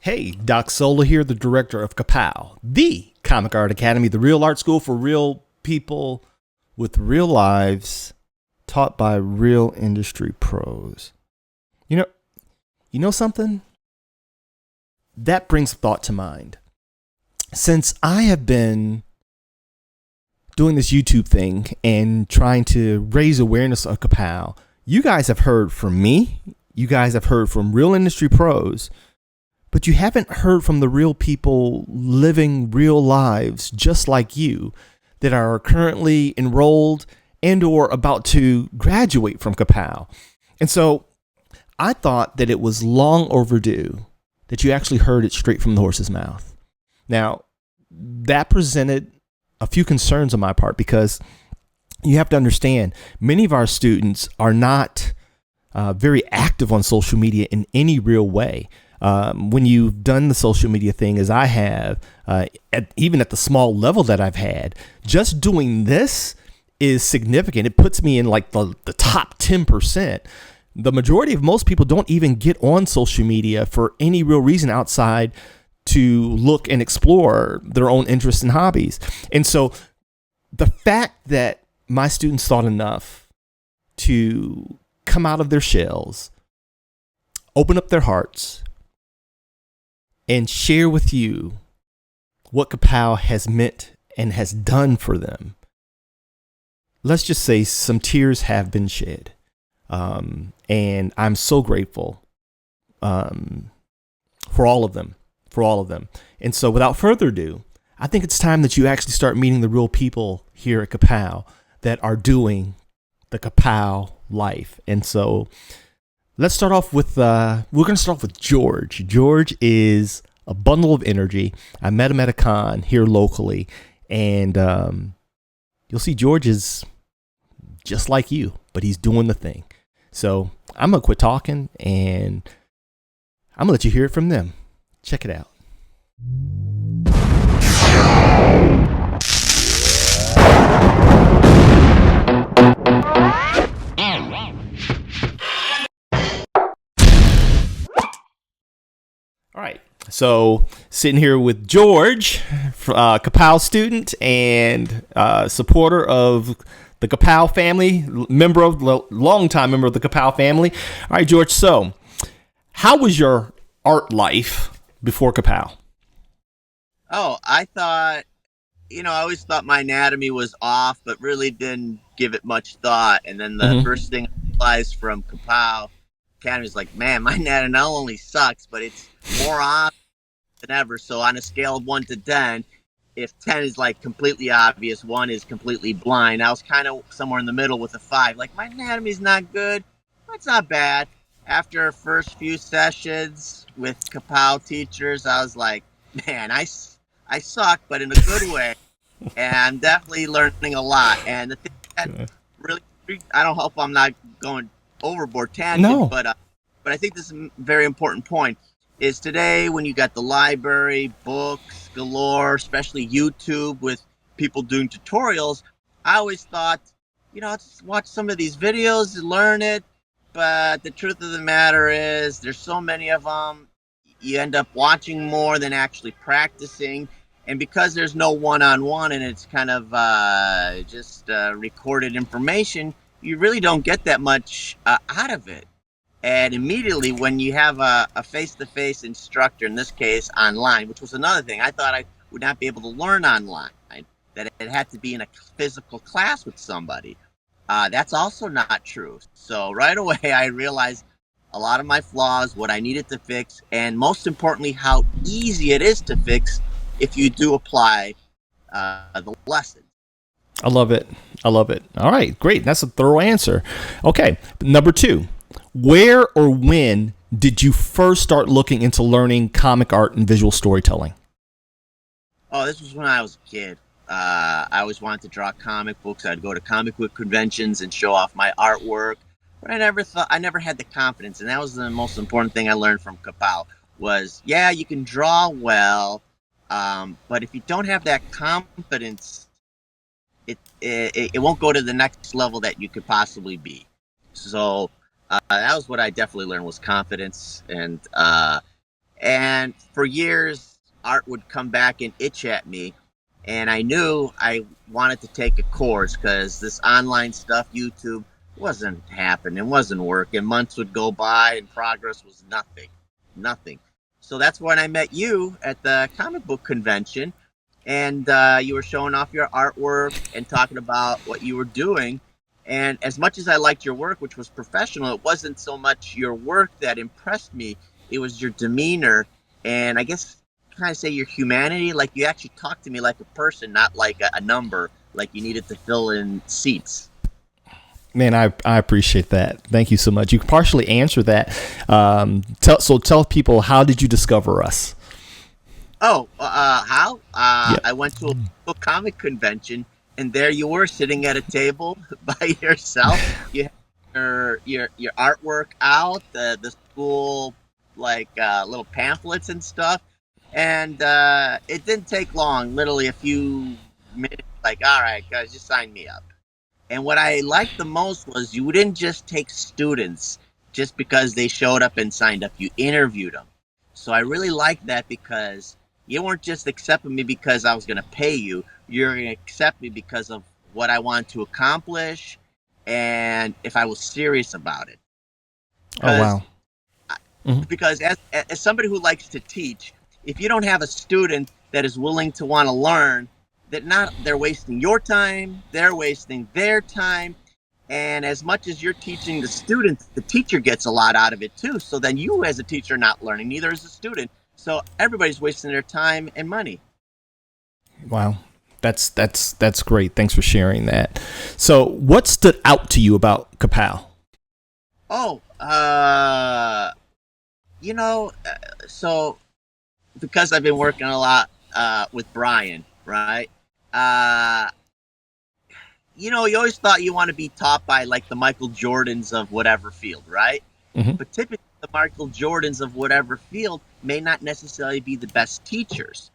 Hey, Doc Sola here, the director of Ka-Pow, the Comic Art Academy, the real art school for real people with real lives, taught by real industry pros. You know something? That brings thought to mind. Since I have been doing this YouTube thing and trying to raise awareness of Ka-Pow, you guys have heard from me, you guys have heard from real industry pros, but you haven't heard from the real people living real lives just like you that are currently enrolled and or about to graduate from Ka-Pow. And so I thought that it was long overdue that you actually heard it straight from the horse's mouth. Now, that presented a few concerns on my part because you have to understand many of our students are not very active on social media in any real way. When you've done the social media thing as I have, even at the small level that I've had, just doing this is significant. It puts me in like the top 10%. The majority of most people don't even get on social media for any real reason outside to look and explore their own interests and hobbies. And so the fact that my students thought enough to come out of their shells, open up their hearts, and share with you what Ka-Pow has meant and has done for them. Let's just say some tears have been shed. And I'm so grateful for all of them, And so without further ado, I think it's time that you actually start meeting the real people here at Ka-Pow that are doing the Ka-Pow life. And so let's start off with, we're going to start off with George. George is a bundle of energy. I met him at a con here locally, and you'll see George is just like you, but he's doing the thing. So I'm going to quit talking, and I'm going to let you hear it from them. Check it out. All right, so sitting here with George, Ka-Pow student and supporter of the Ka-Pow family, longtime member of the Ka-Pow family. All right, George, so how was your art life before Ka-Pow? Oh, I thought, I always thought my anatomy was off, but really didn't give it much thought. And then the first thing I realized from Ka-Pow Academy is like, man, my anatomy not only sucks, but it's more obvious than ever. So on a scale of 1 to 10, if 10 is like completely obvious, 1 is completely blind. I was kind of somewhere in the middle with a 5. Like, my anatomy is not good, but it's not bad. After first few sessions with Ka-Pow teachers, I was like, man, I suck, but in a good way. And I'm definitely learning a lot. And the thing that really, I don't hope I'm not going overboard tangent, but I think this is a very important point. Is today when you got the library, books galore, especially YouTube with people doing tutorials, I always thought, just watch some of these videos and learn it. But the truth of the matter is there's so many of them, you end up watching more than actually practicing. And because there's no one-on-one and it's kind of just recorded information, you really don't get that much out of it. And immediately when you have a face-to-face instructor, in this case online, which was another thing, I thought I would not be able to learn online, that it had to be in a physical class with somebody. That's also not true. So right away I realized a lot of my flaws, what I needed to fix, and most importantly, how easy it is to fix if you do apply the lessons. I love it. All right, great. That's a thorough answer. Okay, number 2. Where or when did you first start looking into learning comic art and visual storytelling? Oh, this was when I was a kid. I always wanted to draw comic books. I'd go to comic book conventions and show off my artwork. But I never had the confidence. And that was the most important thing I learned from Ka-Pow was, yeah, you can draw well, but if you don't have that confidence, it won't go to the next level that you could possibly be. So that was what I definitely learned was confidence. And And for years, art would come back and itch at me. And I knew I wanted to take a course because this online stuff, YouTube, wasn't happening. It wasn't working. Months would go by and progress was nothing. Nothing. So that's when I met you at the comic book convention. And you were showing off your artwork and talking about what you were doing. And as much as I liked your work, which was professional, it wasn't so much your work that impressed me. It was your demeanor. And I guess kind of say your humanity. Like you actually talked to me like a person, not like a number, like you needed to fill in seats. Man, I appreciate that. Thank you so much. You can partially answer that. Tell people, how did you discover us? Oh, how? Yeah. I went to a book comic convention, and there you were sitting at a table by yourself. You had your artwork out, the school like little pamphlets and stuff, and it didn't take long. Literally a few minutes. Like, all right, guys, just sign me up. And what I liked the most was you didn't just take students just because they showed up and signed up. You interviewed them. So I really liked that because you weren't just accepting me because I was going to pay you. You're going to accept me because of what I wanted to accomplish and if I was serious about it. Oh, wow. Because as somebody who likes to teach, if you don't have a student that is willing to want to learn, they're wasting your time, they're wasting their time. And as much as you're teaching the students, the teacher gets a lot out of it too. So then you as a teacher are not learning, neither is the student. So everybody's wasting their time and money. Wow. That's great. Thanks for sharing that. So what stood out to you about Ka-Pow? Oh, so because I've been working a lot with Brian, right? You always thought you want to be taught by like the Michael Jordans of whatever field, right? Mm-hmm. But typically the Michael Jordans of whatever field may not necessarily be the best teachers.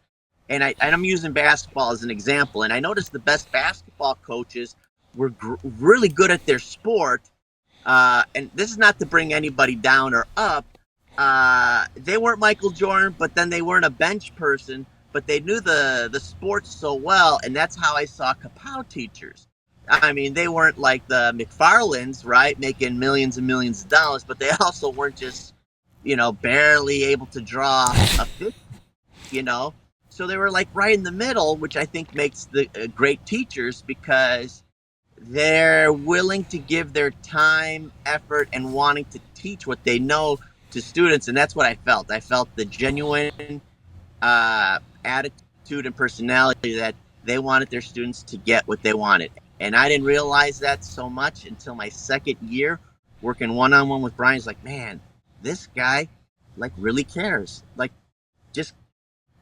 And I'm using basketball as an example. And I noticed the best basketball coaches were really good at their sport. And this is not to bring anybody down or up. They weren't Michael Jordan, but then they weren't a bench person, but they knew the sports so well. And that's how I saw Ka-Pow teachers. I mean, they weren't like the McFarlands, right, making millions and millions of dollars, but they also weren't just, barely able to draw a fit, So they were like right in the middle, which I think makes the great teachers because they're willing to give their time, effort, and wanting to teach what they know to students. And that's what I felt. I felt the genuine attitude and personality that they wanted their students to get what they wanted. And I didn't realize that so much until my second year working one-on-one with Brian. He's like, man, this guy like really cares. Like just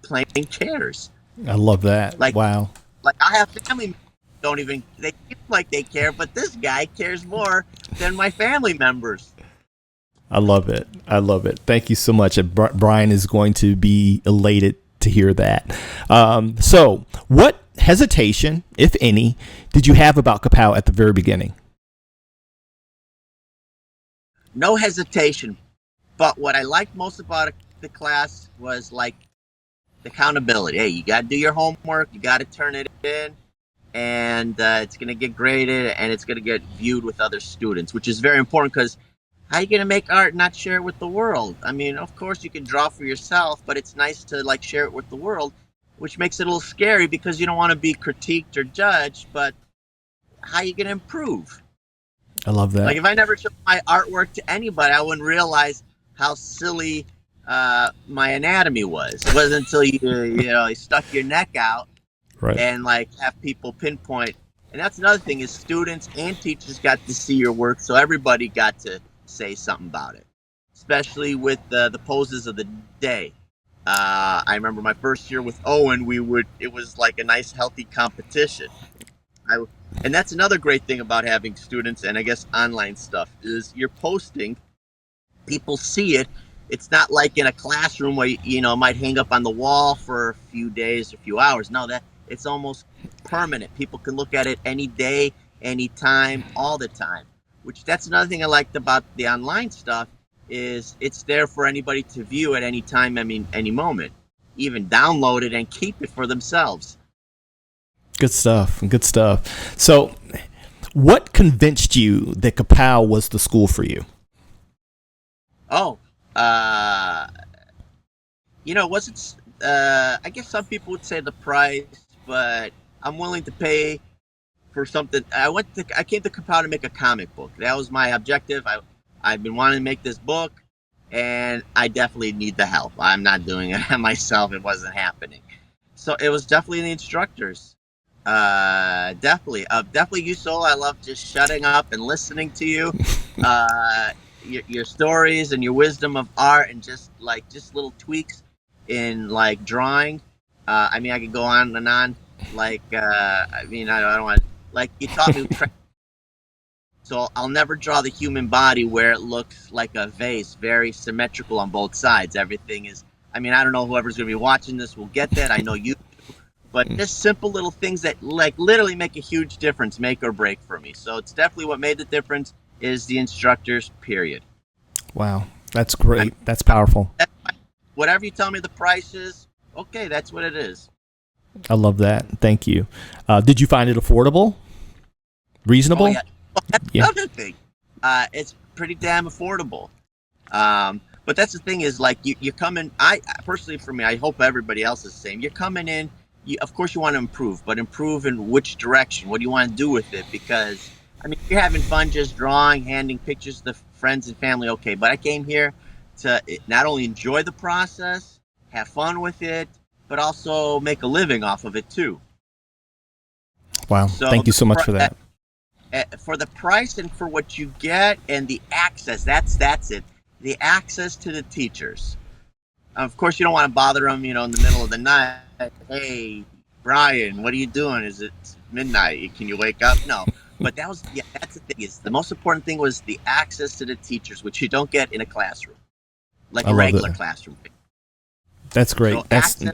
plain cares. I love that. Like, wow. Like I have family they feel like they care, but this guy cares more than my family members. I love it. I love it. Thank you so much. Brian is going to be elated to hear that. So what hesitation, if any, did you have about Ka-Pow at the very beginning? No hesitation. But what I liked most about the class was like the accountability. Hey, you got to do your homework. You got to turn it in. And it's going to get graded and it's going to get viewed with other students, which is very important because how are you going to make art and not share it with the world? I mean, of course you can draw for yourself, but it's nice to like share it with the world, which makes it a little scary because you don't want to be critiqued or judged, but how are you going to improve? I love that. Like if I never showed my artwork to anybody, I wouldn't realize how silly my anatomy was. It wasn't until you stuck your neck out. Right. And like have people pinpoint. And that's another thing is students and teachers got to see your work. So everybody got to say something about it, especially with the poses of the day. I remember my first year with Owen, it was like a nice, healthy competition. And that's another great thing about having students and I guess online stuff is you're posting, people see it. It's not like in a classroom where, it might hang up on the wall for a few days, a few hours. No, it's almost permanent. People can look at it any day, any time, all the time, which that's another thing I liked about the online stuff is it's there for anybody to view at any time, I mean, any moment, even download it and keep it for themselves. Good stuff. Good stuff. So, what convinced you that Ka-Pow was the school for you? Oh, it wasn't. I guess some people would say the price, but I'm willing to pay for something. I came to Ka-Pow to make a comic book. That was my objective. I've been wanting to make this book, and I definitely need the help. I'm not doing it myself. It wasn't happening. So it was definitely the instructors. Definitely you, Soul. I love just shutting up and listening to you. Your stories and your wisdom of art, and just little tweaks in like drawing. I mean, I could go on and on. I don't want, like, you taught me. So I'll never draw the human body where it looks like a vase, very symmetrical on both sides. Everything is. I mean, I don't know whoever's going to be watching this will get that. I know you. But just simple little things that like literally make a huge difference, make or break for me. So it's definitely what made the difference is the instructors, period. Wow. That's great. That's powerful. Whatever you tell me the price is, okay, that's what it is. I love that. Thank you. Did you find it affordable? Reasonable? Oh, yeah. Well, that's another thing. It's pretty damn affordable. But that's the thing is, like, you come in, I personally, for me, I hope everybody else is the same. You're coming in, of course you want to improve, but improve in which direction? What do you want to do with it? Because, I mean, you're having fun just drawing, handing pictures to friends and family, okay. But I came here to not only enjoy the process, have fun with it, but also make a living off of it too. Wow. So thank you so much for that. For the price and for what you get and the access, that's it. The access to the teachers. Of course, you don't want to bother them, in the middle of the night. Hey, Brian, what are you doing? Is it midnight? Can you wake up? No. But that's the thing. Is the most important thing was the access to the teachers, which you don't get in a classroom, like a regular classroom. That's great. So access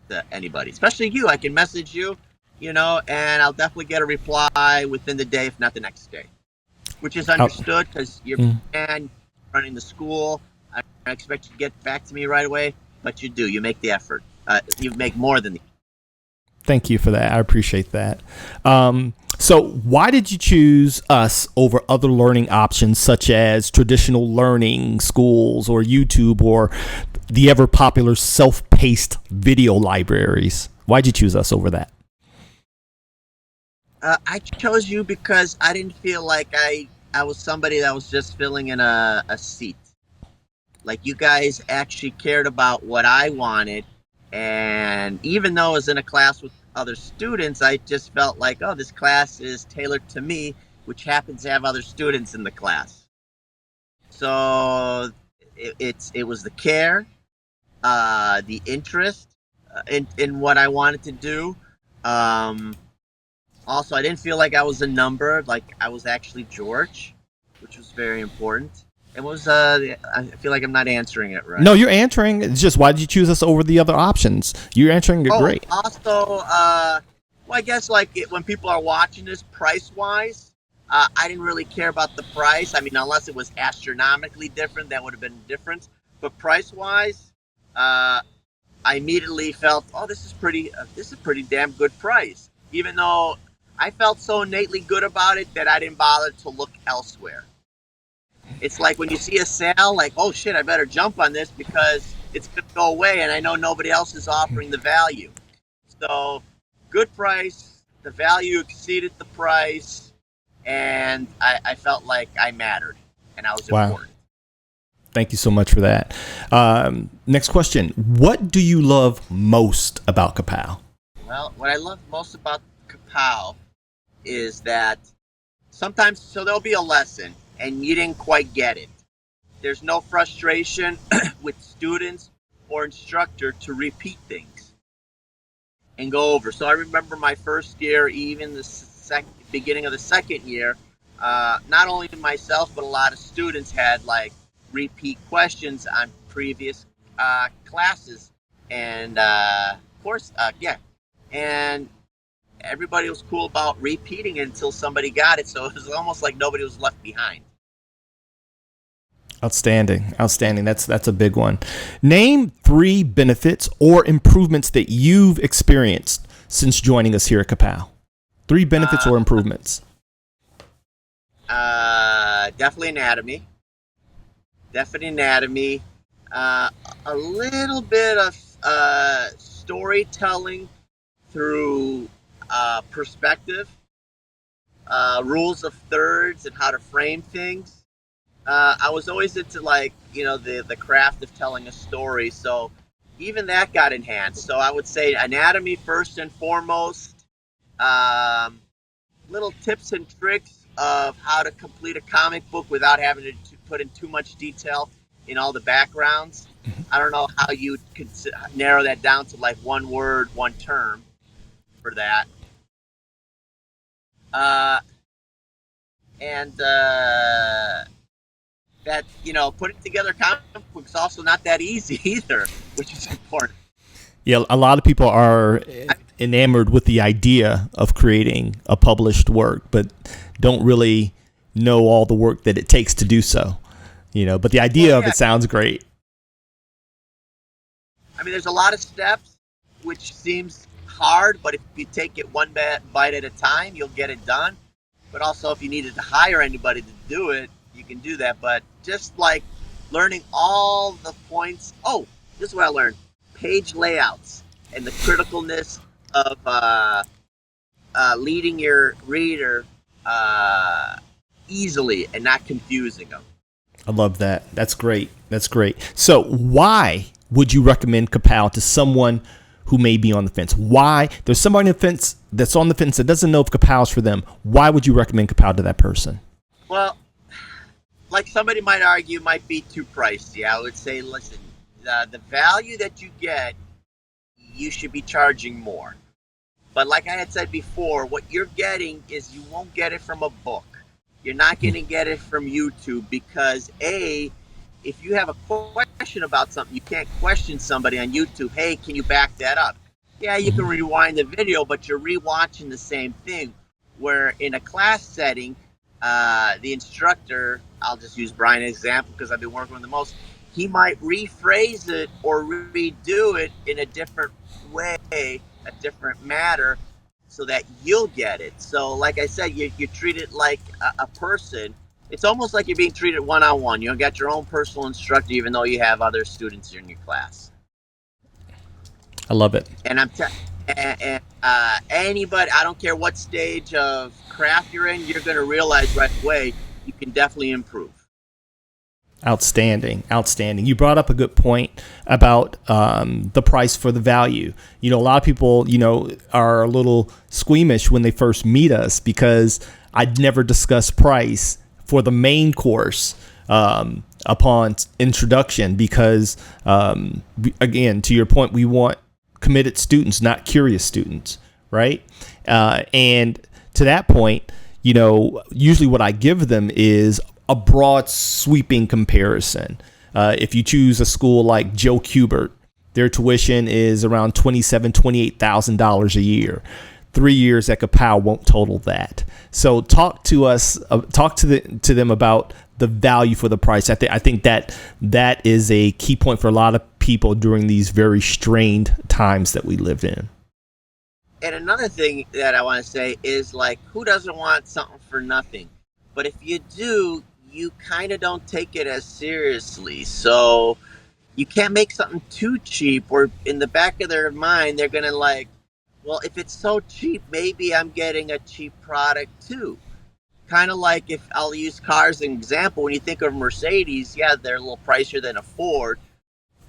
to anybody, especially you. I can message you, and I'll definitely get a reply within the day, if not the next day, which is understood because you're running the school. I don't expect you to get back to me right away, but you do. You make the effort. You make more than the. Thank you for that. I appreciate that. So why did you choose us over other learning options such as traditional learning schools or YouTube or the ever popular self-paced video libraries? Why'd you choose us over that? I chose you because I didn't feel like I was somebody that was just filling in a seat. Like, you guys actually cared about what I wanted. And even though I was in a class with other students, I just felt like, oh, this class is tailored to me, which happens to have other students in the class. So it was the care, the interest in what I wanted to do. Also, I didn't feel like I was a number, like I was actually George, which was very important. It was, I feel like I'm not answering it right. No, you're answering. It's just, why did you choose us over the other options? You're answering it great. Also, I guess, like, when people are watching this, price-wise, I didn't really care about the price. I mean, unless it was astronomically different, that would have been different. But price-wise, I immediately felt, oh, this is a pretty damn good price. Even though I felt so innately good about it that I didn't bother to look elsewhere. It's like when you see a sale, like, oh shit, I better jump on this because it's going to go away and I know nobody else is offering the value. So, good price, the value exceeded the price, and I felt like I mattered and I was important. Thank you so much for that. Next question. What do you love most about Ka-Pow? Well, what I love most about Ka-Pow is that sometimes, so there'll be a lesson and you didn't quite get it. There's no frustration with students or instructor to repeat things and go over. So I remember my first year, even the beginning of the second year, not only myself, but a lot of students had like repeat questions on previous classes. And of course, and everybody was cool about repeating it until somebody got it. So it was almost like nobody was left behind. Outstanding. That's a big one. Name 3 benefits or improvements that you've experienced since joining us here at Ka-Pow. 3 benefits or improvements. Definitely anatomy. A little bit of storytelling through perspective, rules of thirds, and how to frame things. I was always into the craft of telling a story, so even that got enhanced. So I would say anatomy first and foremost. Little tips and tricks of how to complete a comic book without having to put in too much detail in all the backgrounds. I don't know how you could narrow that down to like one word, one term for that. That putting together comic books is also not that easy either, which is important. Yeah, a lot of people are enamored with the idea of creating a published work, but don't really know all the work that it takes to do so. But the idea of it sounds great. I mean, there's a lot of steps, which seems hard, but if you take it one bite at a time, you'll get it done. But also, if you needed to hire anybody to do it, you can do that. But just like learning all the points. Oh, this is what I learned. Page layouts and the criticalness of leading your reader easily and not confusing them. I love that. That's great. So why would you recommend Ka-Pow to someone who may be on the fence? Why? There's somebody on the fence that's on the fence that doesn't know if Ka-Pow's for them. Why would you recommend Ka-Pow to that person? Well, like somebody might argue, might be too pricey. I would say, listen, the value that you get, you should be charging more. But like I had said before, what you're getting is you won't get it from a book. You're not going to get it from YouTube because, A, if you have a question about something, you can't question somebody on YouTube, hey, can you back that up? Yeah, you can rewind the video, but you're rewatching the same thing. Where in a class setting, the instructor, I'll just use Brian as an example because I've been working with him the most, he might rephrase it or redo it in a different way, a different matter, so that you'll get it. So like I said, you treat it like a person. It's almost like you're being treated one-on-one. You got your own personal instructor, even though you have other students in your class. I love it. And anybody, I don't care what stage of craft you're in, you're going to realize right away you can definitely improve. Outstanding. You brought up a good point about the price for the value. A lot of people, are a little squeamish when they first meet us because I'd never discuss price for the main course upon introduction because, again, to your point, we want committed students, not curious students, right? And to that point, usually what I give them is a broad sweeping comparison. If you choose a school like Joe Kubert, their tuition is around $28,000 a year. 3 years at Ka-Pow won't total that. So talk to them about the value for the price. I think that is a key point for a lot of people during these very strained times that we live in. And another thing that I want to say is, like, who doesn't want something for nothing? But if you do, you kind of don't take it as seriously. So you can't make something too cheap, or in the back of their mind, they're going to like, well, if it's so cheap, maybe I'm getting a cheap product too. Kind of like, if I'll use cars as an example, when you think of Mercedes, yeah, they're a little pricier than a Ford,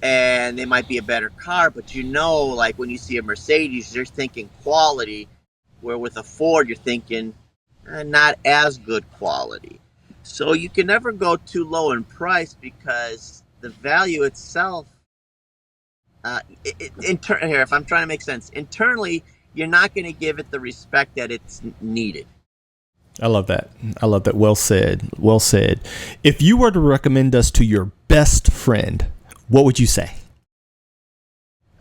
and they might be a better car, but like when you see a Mercedes, you're thinking quality, where with a Ford, you're thinking not as good quality. So you can never go too low in price because the value itself, here, if I'm trying to make sense, internally, you're not going to give it the respect that it's needed. I love that. Well said. If you were to recommend us to your best friend, what would you say?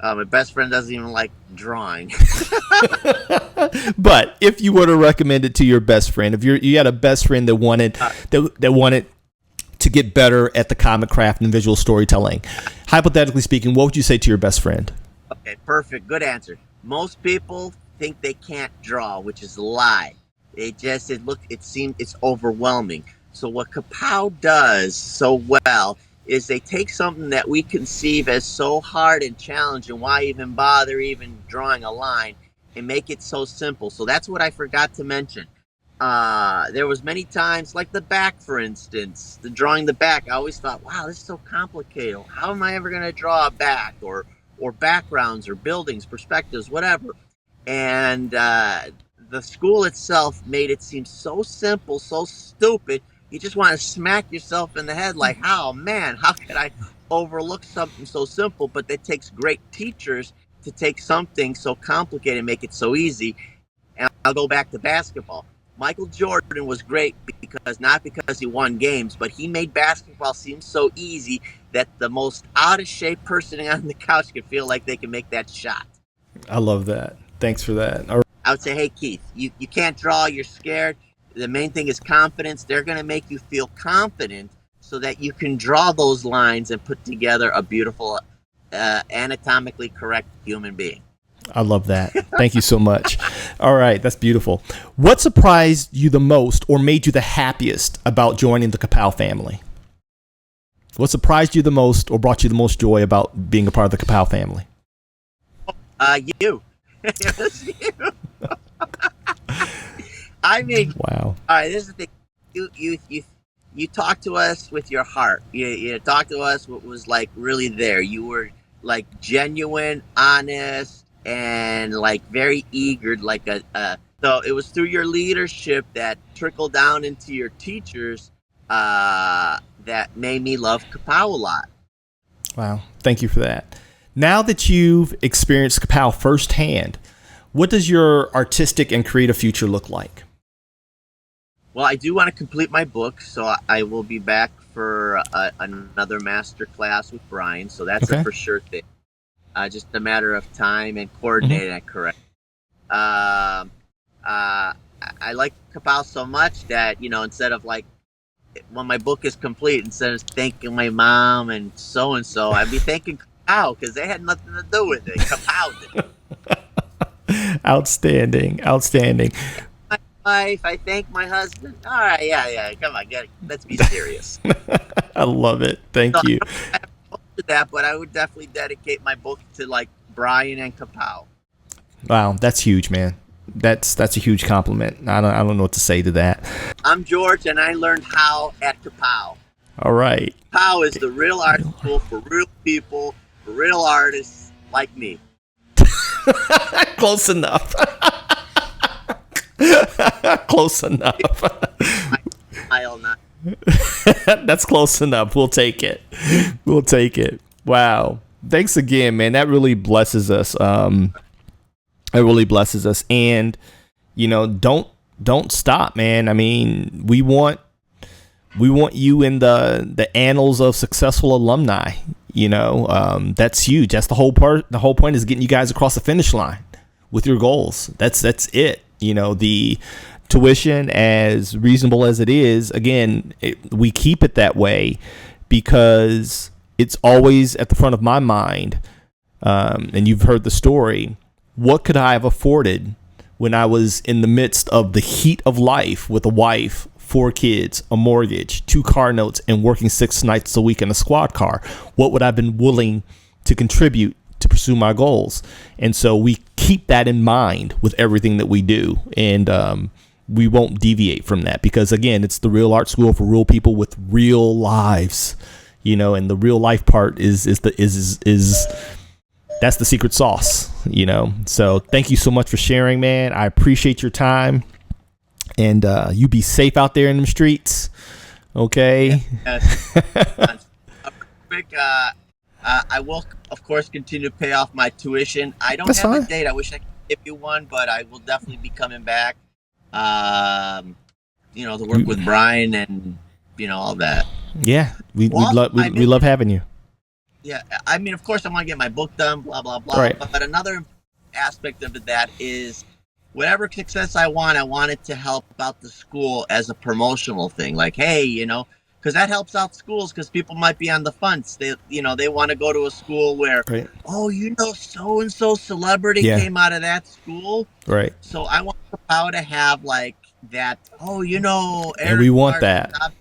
My best friend doesn't even like drawing. But if you were to recommend it to your best friend, if you had a best friend that wanted to get better at the comic craft and visual storytelling? Hypothetically speaking, what would you say to your best friend? Okay, perfect. Good answer. Most people think they can't draw, which is a lie. It's overwhelming. So what Ka-Pow does so well is they take something that we conceive as so hard and challenging, why even bother even drawing a line, and make it so simple. So that's what I forgot to mention. There was many times, like the back, for instance, drawing the back. I always thought, wow, this is so complicated. How am I ever going to draw a back, or backgrounds or buildings, perspectives, whatever? And the school itself made it seem so simple, so stupid. You just want to smack yourself in the head like, how could I overlook something so simple? But it takes great teachers to take something so complicated and make it so easy. And I'll go back to basketball. Michael Jordan was great not because he won games, but he made basketball seem so easy that the most out of shape person on the couch could feel like they can make that shot. I love that. Thanks for that. I would say, hey, Keith, you can't draw. You're scared. The main thing is confidence. They're going to make you feel confident so that you can draw those lines and put together a beautiful, anatomically correct human being. I love that. Thank you so much. All right. That's beautiful. What surprised you the most or made you the happiest about joining the Ka-Pow family? What surprised you the most or brought you the most joy about being a part of the Ka-Pow family? You. It was you. I mean, wow. All right, this is the thing. You talk to us with your heart. You talk to us what was like really there. You were like genuine, honest, and like very eager. So it was through your leadership that trickled down into your teachers that made me love Ka-Pow a lot. Wow, thank you for that. Now that you've experienced Ka-Pow firsthand, what does your artistic and creative future look like? Well, I do want to complete my book, so I will be back for another master class with Brian. So that's a for sure thing. Just a matter of time and coordinating it correct. I like Ka-Pow so much that, instead of like, when my book is complete, instead of thanking my mom and so, I'd be thanking Ka-Pow because they had nothing to do with it. Ka-Pow did. Outstanding. My wife, I thank my husband. All right, yeah. Come on, let's be serious. I love it. Thank you. I don't that, but I would definitely dedicate my book to like Brian and Ka-Pow. Wow, that's huge, man. That's a huge compliment. I don't know what to say to that. I'm George, and I learned how at Ka-Pow. All right. Ka-Pow is the real art school for real people, for real artists like me. Close enough. Close enough. That's close enough. We'll take it. Wow. Thanks again, man. That really blesses us. It really blesses us. And, don't stop, man. I mean, we want you in the annals of successful alumni. That's huge. That's the whole part. The whole point is getting you guys across the finish line with your goals. That's it. The tuition, as reasonable as it is, again, we keep it that way because it's always at the front of my mind. And you've heard the story. What could I have afforded when I was in the midst of the heat of life with a wife, 4 kids, a mortgage, 2 car notes, and working 6 nights a week in a squad car? What would I have been willing to contribute to pursue my goals? And so we keep that in mind with everything that we do. And we won't deviate from that because, again, it's the real art school for real people with real lives, and the real life part is that's the secret sauce, So thank you so much for sharing, man. I appreciate your time, and you be safe out there in the streets. Okay. I will, of course, continue to pay off my tuition. I don't have a date. I wish I could give you one, but I will definitely be coming back. To work with Brian and all that. Yeah, we love having you. Yeah, I mean, of course, I want to get my book done, blah, blah, blah. Right. But another aspect of that is whatever success I want it to help out the school as a promotional thing. Like, hey, because that helps out schools, because people might be on the fence. They want to go to a school where, Right. oh, so and so celebrity came out of that school. Right. So I want Ka-Pow to have like that. Oh, And we Eric want Larson, that.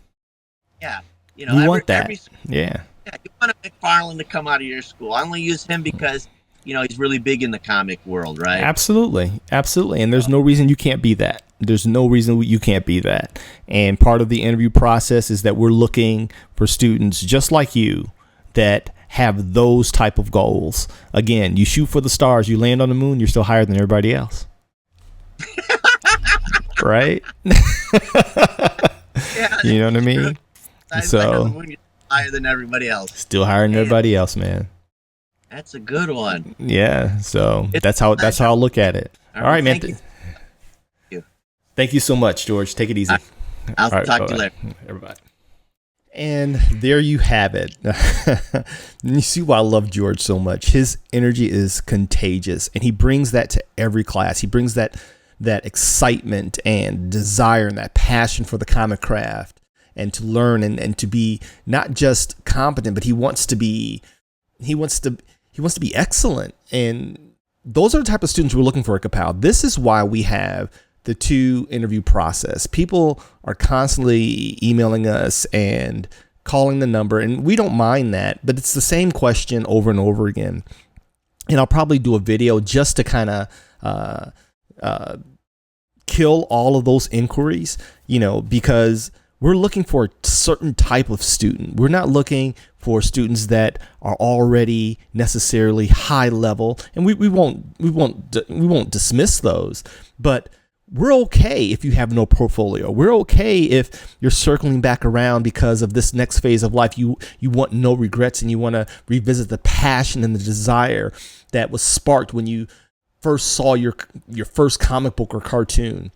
yeah. We want that. Every school, yeah. you want a McFarlane to come out of your school. I only use him because he's really big in the comic world, right? Absolutely. And there's no reason you can't be that. There's no reason you can't be that. And part of the interview process is that we're looking for students just like you that have those type of goals. Again, you shoot for the stars, you land on the moon, you're still higher than everybody else. Right? Yeah, you know what I mean? So higher than everybody else. Still higher than everybody else, man. That's a good one. Yeah. So that's how I look at it. All right, man. Thank you. Thank you so much, George. Take it easy. I'll talk to you later. Everybody. And there you have it. You see why I love George so much. His energy is contagious, and he brings that to every class. He brings that excitement and desire and that passion for the comic craft and to learn and to be not just competent, but he wants to be excellent. And those are the type of students we're looking for at Ka-Pow. This is why we have the 2 interview process. People are constantly emailing us and calling the number, and we don't mind that, but it's the same question over and over again. And I'll probably do a video just to kind of kill all of those inquiries, because we're looking for a certain type of student. We're not looking for students that are already necessarily high level, and we won't dismiss those, but we're okay if you have no portfolio. We're okay if you're circling back around because of this next phase of life. You want no regrets, and you want to revisit the passion and the desire that was sparked when you first saw your first comic book or cartoon.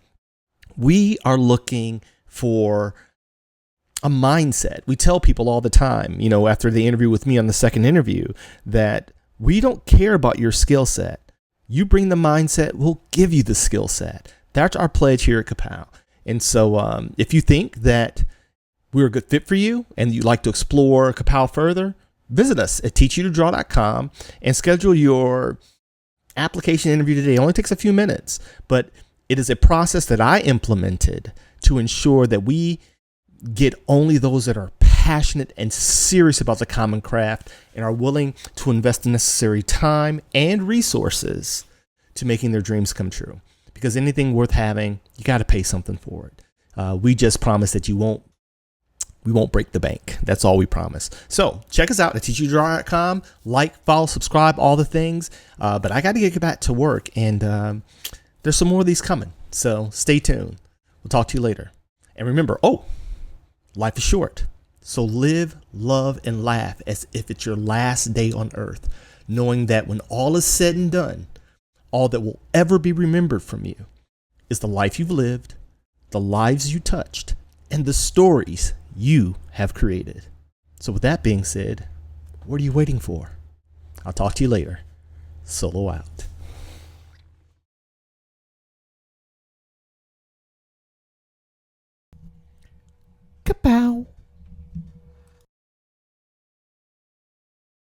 We are looking for a mindset. We tell people all the time, after they interview with me on the second interview, that we don't care about your skill set. You bring the mindset, we'll give you the skill set. That's our pledge here at Ka-Pow. And so if you think that we're a good fit for you and you'd like to explore Ka-Pow further, visit us at teachyoutodraw.com and schedule your application interview today. It only takes a few minutes, but it is a process that I implemented to ensure that we get only those that are passionate and serious about the common craft and are willing to invest the necessary time and resources to making their dreams come true. Because anything worth having, you got to pay something for it. We just promise that we won't break the bank. That's all we promise. So check us out at teachyoutodraw.com. Like, follow, subscribe, all the things. But I got to get back to work, and there's some more of these coming. So stay tuned. We'll talk to you later. And remember, life is short. So live, love, and laugh as if it's your last day on earth, knowing that when all is said and done, all that will ever be remembered from you is the life you've lived, the lives you touched, and the stories you have created. So with that being said, what are you waiting for? I'll talk to you later. Solo out. Ka-Pow.